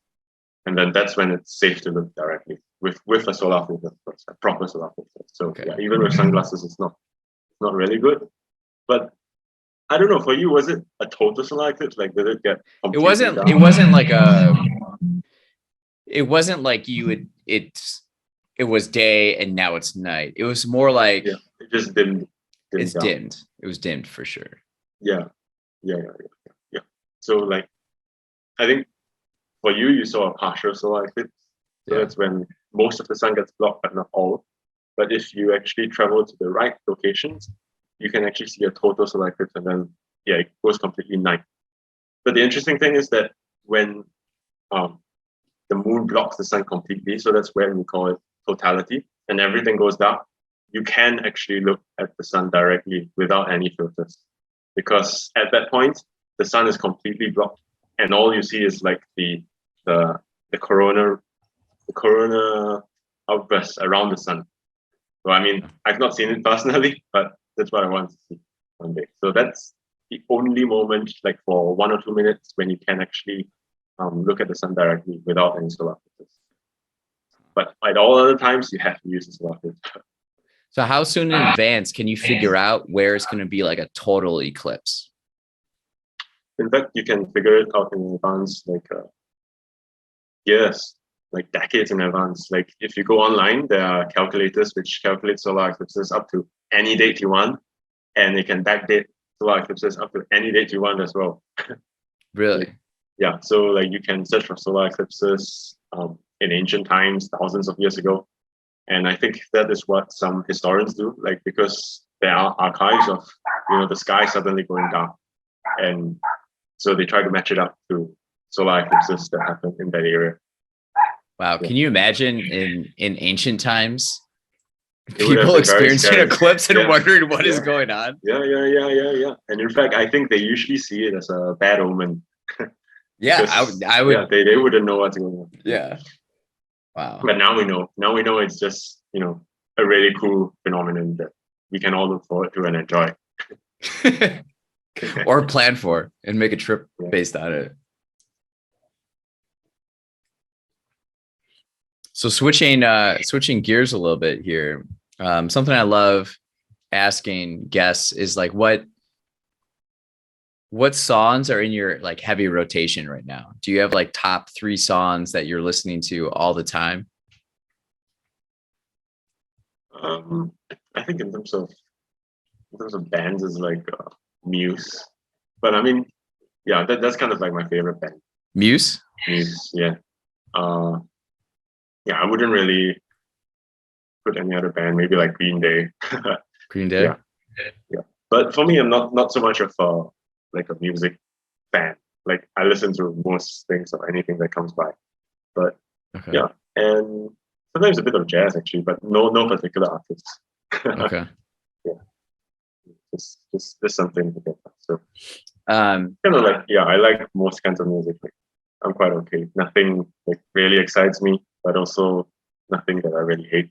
And then that's when it's safe to look directly with a solar filter, a proper solar filter. So Okay. yeah, even with sunglasses, it's not really good. But I don't know. For you, was it a total solar eclipse? Like, did it get It completely dark? it wasn't like you would it was day and now it's night. It was more like Yeah, it just didn't it's down. dimmed. It was dimmed for sure. Yeah. So like, I think for you, you saw a partial solar eclipse. So Yeah. that's when most of the sun gets blocked, but not all. But if you actually travel to the right locations, you can actually see a total solar eclipse, and then it goes completely night. But the interesting thing is that when the moon blocks the sun completely, so that's when we call it totality, and everything goes dark, you can actually look at the sun directly without any filters. Because at that point, the sun is completely blocked, and all you see is like the corona outbursts around the sun. So I mean, I've not seen it personally, but that's what I want to see one day. So that's the only moment, like for 1 or 2 minutes, when you can actually look at the sun directly without any solar filters. But at all other times, you have to use the solar filter. So how soon in advance can you figure out where it's going to be like a total eclipse? In fact, you can figure it out in advance, like years, like decades in advance. Like if you go online, there are calculators which calculate solar eclipses up to any date you want, and they can backdate solar eclipses up to any date you want as well. Really? Yeah, so like you can search for solar eclipses in ancient times, thousands of years ago, and I think that is what some historians do, like because there are archives of the sky suddenly going dark, and so they try to match it up to solar eclipses that happen in that area. Wow. Yeah. Can you imagine in ancient times It would have people been very experiencing scary. eclipse and Yeah. wondering what is Yeah. going on? Yeah. And in fact, I think they usually see it as a bad omen. Yeah, Because, I would. they wouldn't know what's going on. Yeah. Wow. But now we know. Now we know it's just a really cool phenomenon that we can all look forward to and enjoy. Or plan for and make a trip Yeah. based on it. So switching gears a little bit here. Something I love asking guests is like what songs are in your like heavy rotation right now? Do you have like top 3 songs that you're listening to all the time? I think in terms of bands is like Muse, but I mean, yeah, that's kind of like my favorite band. Muse? Muse, yeah. I wouldn't really put any other band. Maybe like Green Day. Green Day? Yeah. But for me, I'm not so much of a music fan. Like I listen to most things or anything that comes by. But Okay. yeah, and sometimes a bit of jazz actually, but no particular artist. Okay. Yeah, just something to get that. So Um, kind of like I like most kinds of music. Like I'm quite okay. Nothing like really excites me, but also nothing that I really hate.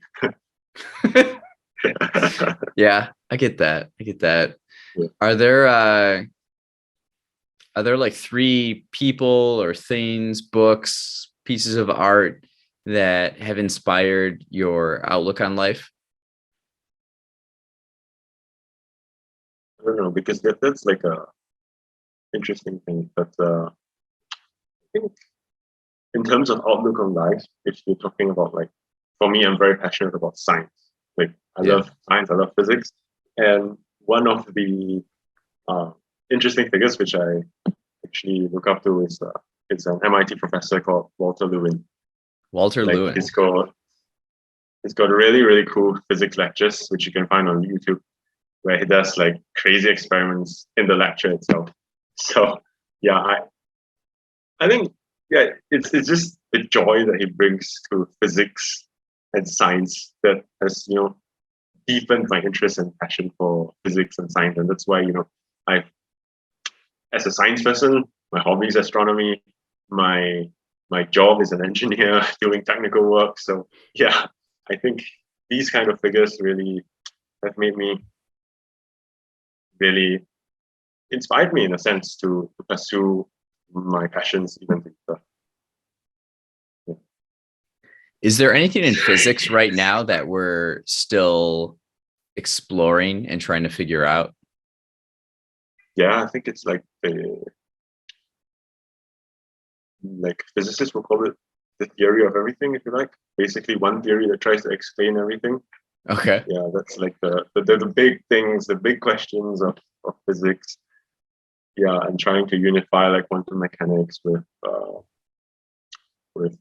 yeah, I get that. Yeah. Are there like 3 people or things, books, pieces of art that have inspired your outlook on life? I don't know because that's like a interesting thing. But I think in terms of outlook on life, if you're talking about like, for me, I'm very passionate about science. Like I love science, I love physics, and one of the interesting figures which I actually look up to is it's an MIT professor called Walter Lewin. Walter Lewin. He's got really, really cool physics lectures, which you can find on YouTube, where he does like crazy experiments in the lecture itself. So yeah, I think it's just the joy that he brings to physics and science that has deepened my interest and passion for physics and science. And that's why, I, as a science person, my hobby is astronomy. My job is an engineer doing technical work. So yeah, I think these kind of figures really have made me really inspired me in a sense to pursue my passions even deeper. Yeah. Is there anything in physics right now that we're still exploring and trying to figure out? Yeah, I think it's like physicists will call it the theory of everything, if you like. Basically, one theory that tries to explain everything. Okay. Yeah, that's like the big things, the big questions of physics. Yeah, and trying to unify like quantum mechanics with what's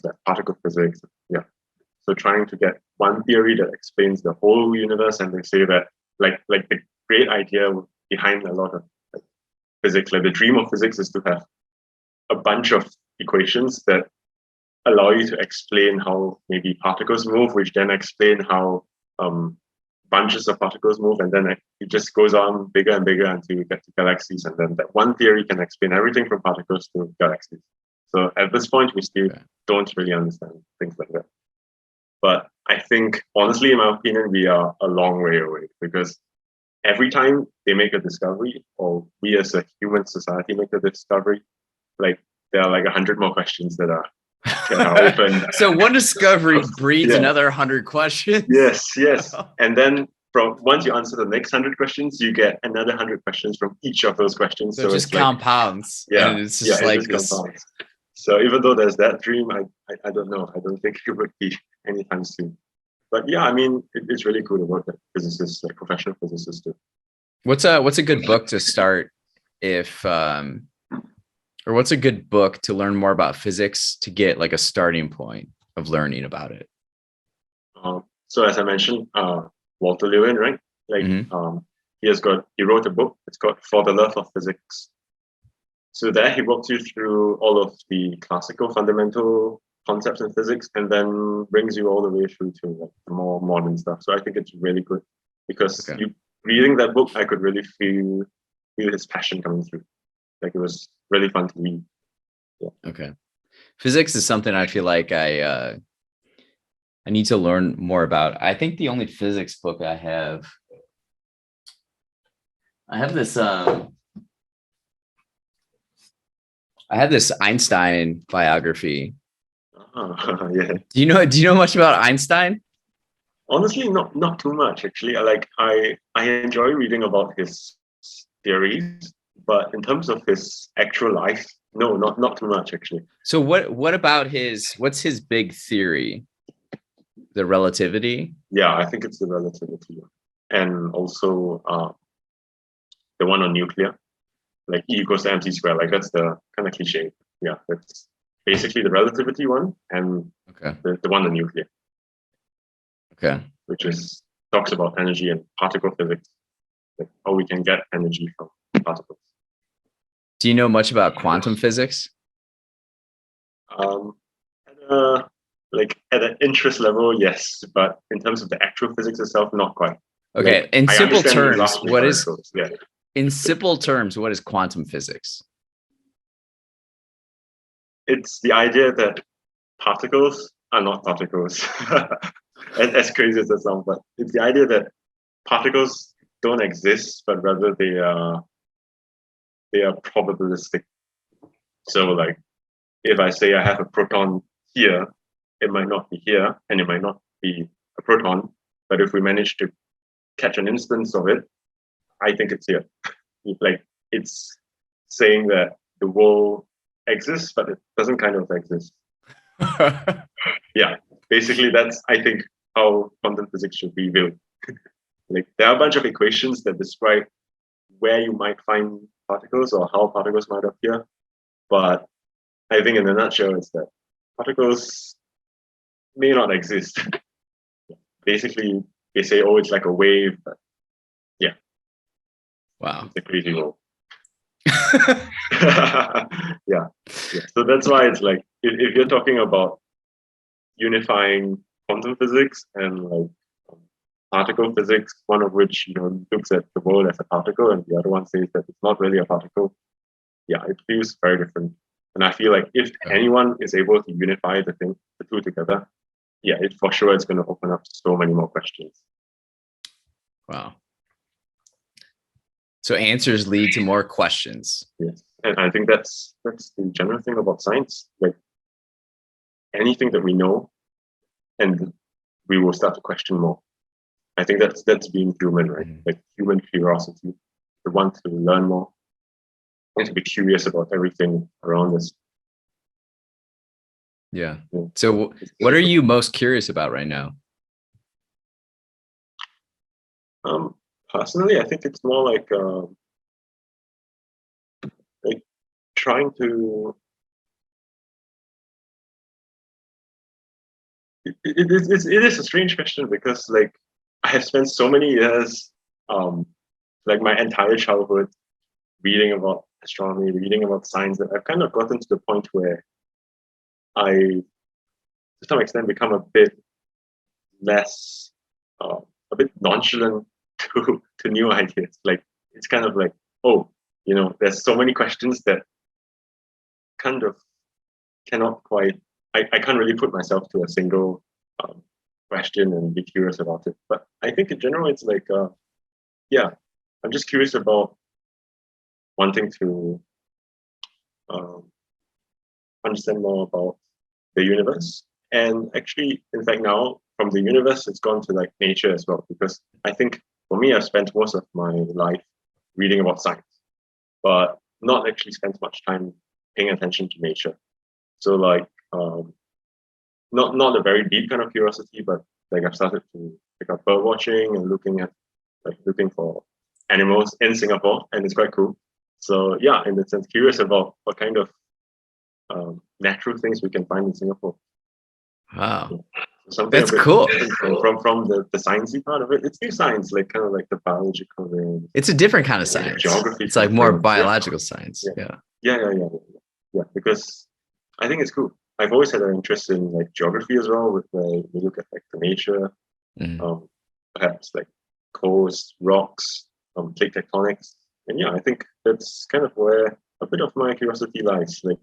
that, particle physics. Yeah. So trying to get one theory that explains the whole universe, and they say that like the great idea behind a lot of physics, like the dream of physics is to have a bunch of equations that allow you to explain how maybe particles move, which then explain how bunches of particles move, and then it just goes on bigger and bigger until you get to galaxies, and then that one theory can explain everything from particles to galaxies. So at this point, we still don't really understand things like that. But I think, honestly, in my opinion, we are a long way away, because every time they make a discovery, or we as a human society make a discovery, like there are like 100 more questions that are open. So one discovery breeds another 100 questions. Yes. And then from once you answer the next 100 questions, you get another 100 questions from each of those questions. So it just compounds. Like, and it's just like this. Compounds. So even though there's that dream, I don't know. I don't think it would be anytime soon. But yeah, I mean, it's really cool to work with physicists, like professional physicists do. What's a good book to start if or what's a good book to learn more about physics to get like a starting point of learning about it? So as I mentioned, Walter Lewin, right? Like he wrote a book. It's called For the Love of Physics. So there he walks you through all of the classical fundamental concepts in physics, and then brings you all the way through to like the more modern stuff. So I think it's really good, because reading that book, I could really feel his passion coming through. Like it was really fun to read. Yeah. Okay. Physics is something I feel like I need to learn more about. I think the only physics book I have this I have this Einstein biography. Yeah. Do you know much about Einstein? Honestly, not too much actually. I enjoy reading about his theories, but in terms of his actual life, no, not too much actually. So what about what's his big theory? The relativity? Yeah, I think it's the relativity, and also the one on nuclear, like E equals to mc squared. Like that's the kind of cliche. Yeah, that's basically the relativity one, and the one on nuclear. Okay. Which talks about energy and particle physics, like how we can get energy from particles. Do you know much about quantum physics? At an interest level, yes, but in terms of the actual physics itself, not quite. Okay. Like, in simple terms, Yeah. In simple terms, what is quantum physics? It's the idea that particles are not particles. as crazy as that sounds, but it's the idea that particles don't exist, but rather they are probabilistic. So like if I say I have a proton here, it might not be here, and it might not be a proton, but if we manage to catch an instance of it, I think it's here. Like it's saying that the world exists, but it doesn't kind of exist. Yeah, basically that's, I think, how quantum physics should be viewed. Like there are a bunch of equations that describe where you might find particles or how particles might appear, but I think in a nutshell it's that particles may not exist. Basically, they say, oh, it's like a wave, but yeah. Wow. It's a crazy world. Yeah. So that's why it's like, if you're talking about unifying quantum physics and like particle physics, one of which looks at the world as a particle, and the other one says that it's not really a particle. Yeah, it feels very different. And I feel like if anyone is able to unify the two together, yeah, for sure it's going to open up so many more questions. Wow. So answers lead to more questions. Yes, and I think that's the general thing about science. Like anything that we know, and we will start to question more. I think that's being human, right? Like human curiosity, the want to learn more and to be curious about everything around us. Yeah. So what are you most curious about right now? Personally, I think it's more like trying to. It is a strange question because like I have spent so many years, like my entire childhood, reading about astronomy, reading about science, that I've kind of gotten to the point where I, to some extent, become a bit less, a bit nonchalant to new ideas. Like it's kind of like, oh, there's so many questions that kind of cannot quite. I can't really put myself to a single question and be curious about it. But I think in general, it's like, yeah, I'm just curious about wanting to understand more about the universe. And actually, in fact, now from the universe, it's gone to like nature as well. Because I think for me, I've spent most of my life reading about science, but not actually spent much time paying attention to nature. So like, not a very deep kind of curiosity, but like I've started to pick up bird watching and looking for animals in Singapore, and it's quite cool. So yeah, in that sense, curious about what kind of natural things we can find in Singapore. Wow, something that's cool. From the sciencey part of it. It's new science, like kind of like the biological and it's a different kind of science. Geography. It's like more biological science. Yeah. Because I think it's cool. I've always had an interest in like geography as well, with we look at like the nature, perhaps like coast, rocks, plate tectonics, and yeah, I think that's kind of where a bit of my curiosity lies, like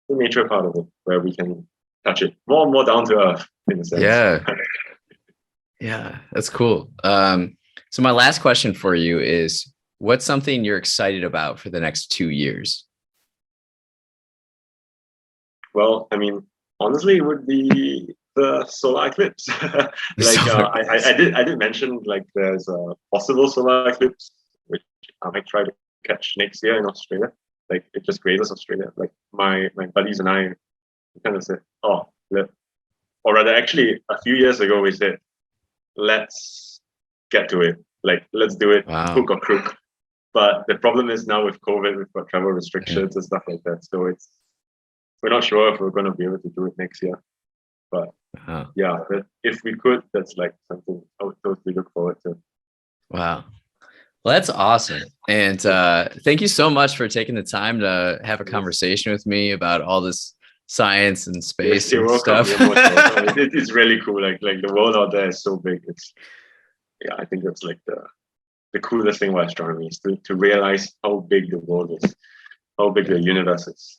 the nature part of it, where we can touch it more down to earth in a sense. Yeah, that's cool. So my last question for you is, what's something you're excited about for the next 2 years? Well, I mean, honestly, it would be the solar eclipse. I did mention like there's a possible solar eclipse, which I might try to catch next year in Australia. Like it just grazes Australia. Like my buddies and I kind of said, or rather, actually, a few years ago we said, let's get to it. Like let's do it, hook or crook. But the problem is now with COVID, we've got travel restrictions and stuff like that. So we're not sure if we're going to be able to do it next year. But yeah, if we could, that's like something I would totally look forward to. Wow. Well, that's awesome. And thank you so much for taking the time to have a conversation with me about all this science and space and stuff. It's really cool. Like the world out there is so big. I think that's like the coolest thing about astronomy is to realize how big the world is, how big the universe is.